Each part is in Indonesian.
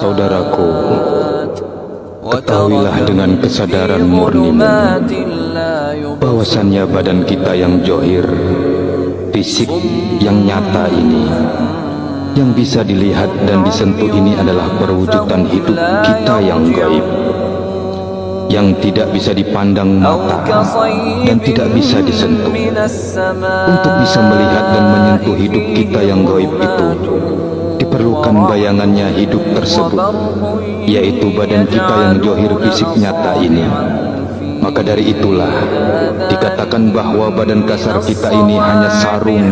Saudaraku, ketahuilah dengan kesadaran murnimu bahwasannya badan kita yang johir, fisik yang nyata ini, yang bisa dilihat dan disentuh ini adalah perwujudan hidup kita yang gaib, yang tidak bisa dipandang mata dan tidak bisa disentuh. Untuk bisa melihat dan menyentuh hidup kita yang gaib itu, diperlukan bayangannya hidup tersebut, yaitu badan kita yang johir fisik nyata ini. Maka dari itulah dikatakan bahwa badan kasar kita ini hanya sarung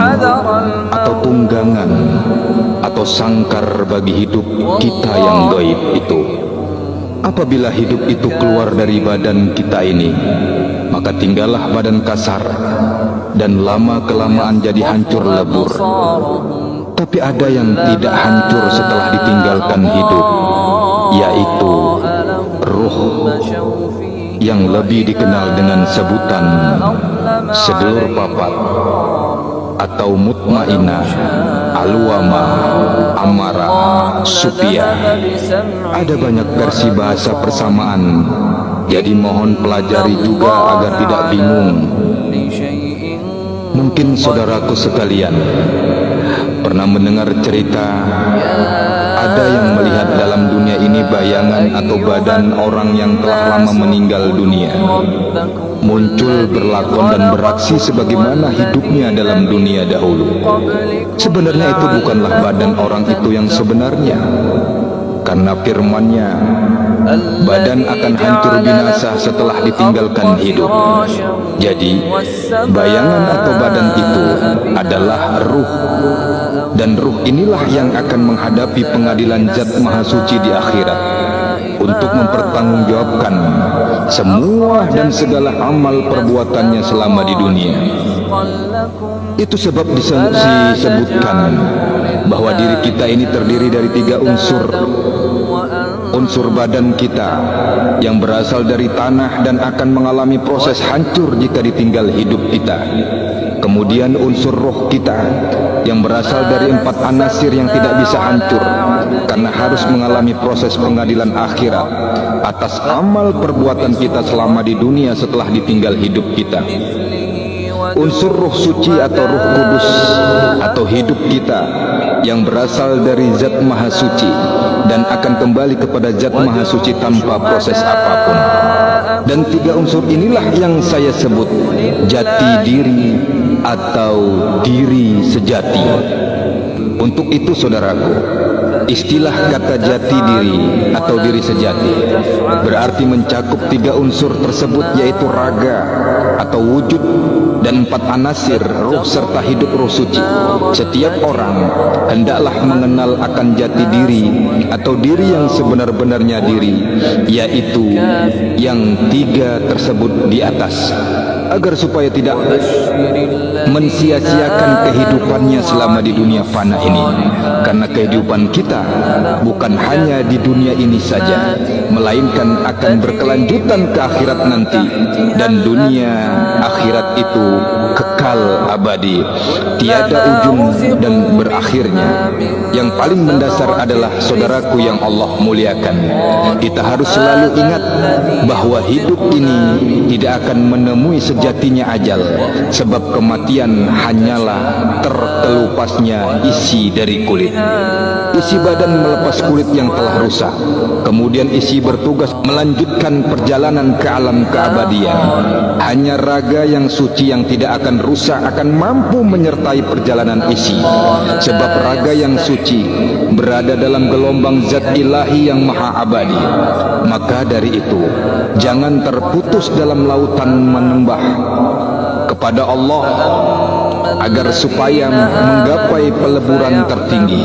atau tunggangan atau sangkar bagi hidup kita yang gaib itu. Apabila hidup itu keluar dari badan kita ini, maka tinggallah badan kasar dan lama-kelamaan jadi hancur lebur. Tapi ada yang tidak hancur setelah ditinggalkan hidup, yaitu ruh, yang lebih dikenal dengan sebutan sedulur papat atau mutmainah, alwama, amara, supia. Ada banyak versi bahasa persamaan, jadi mohon pelajari juga agar tidak bingung. Mungkin saudaraku sekalian pernah mendengar cerita ada yang melihat dalam dunia ini bayangan atau badan orang yang telah lama meninggal dunia muncul, berlakon dan beraksi sebagaimana hidupnya dalam dunia dahulu. Sebenarnya itu bukanlah badan orang itu yang sebenarnya, karena firman-Nya, badan akan hancur binasa setelah ditinggalkan hidup. Jadi bayangan atau badan itu adalah ruh, dan ruh inilah yang akan menghadapi pengadilan Zat Maha Suci di akhirat untuk mempertanggungjawabkan semua dan segala amal perbuatannya selama di dunia. Itu sebab disebutkan bahwa diri kita ini terdiri dari 3 unsur. Unsur badan kita yang berasal dari tanah dan akan mengalami proses hancur jika ditinggal hidup kita. Kemudian unsur roh kita yang berasal dari 4 anasir yang tidak bisa hancur karena harus mengalami proses pengadilan akhirat atas amal perbuatan kita selama di dunia setelah ditinggal hidup kita. Unsur roh suci atau roh kudus atau hidup kita yang berasal dari Zat Maha Suci dan akan kembali kepada Zat Maha Suci tanpa proses apapun. Dan 3 unsur inilah yang saya sebut jati diri atau diri sejati. Untuk itu saudaraku, istilah kata jati diri atau diri sejati berarti mencakup 3 unsur tersebut, yaitu raga atau wujud dan 4 anasir roh serta hidup roh suci. Setiap orang hendaklah mengenal akan jati diri atau diri yang sebenar-benarnya diri, yaitu yang 3 tersebut di atas, agar supaya tidak mensia-siakan kehidupannya selama di dunia fana ini. Karena kehidupan kita bukan hanya di dunia ini saja, melainkan akan berkelanjutan ke akhirat nanti, dan dunia akhirat itu kekal abadi, tiada ujung dan berakhirnya. Yang paling mendasar adalah saudaraku yang Allah muliakan, kita harus selalu ingat bahwa hidup ini tidak akan menemui sejatinya ajal, sebab kematian hanyalah terkelupasnya isi dari kulit. Isi badan melepas kulit yang telah rusak, kemudian isi bertugas melanjutkan perjalanan ke alam keabadian. Hanya raga yang suci yang tidak akan rusak akan mampu menyertai perjalanan isi, sebab raga yang suci berada dalam gelombang Zat Ilahi yang maha abadi. Maka dari itu, jangan terputus dalam lautan menembah kepada Allah agar supaya menggapai peleburan tertinggi,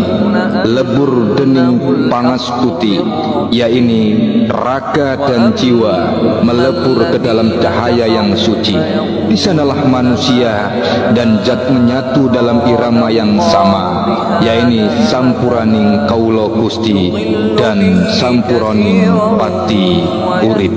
lebur dening pangas putih, yaitu raga dan jiwa melebur ke dalam cahaya yang suci. Di sanalah manusia dan zat menyatu dalam irama yang sama, yaitu sampuraning kaulo Gusti dan sampuraning pati urip.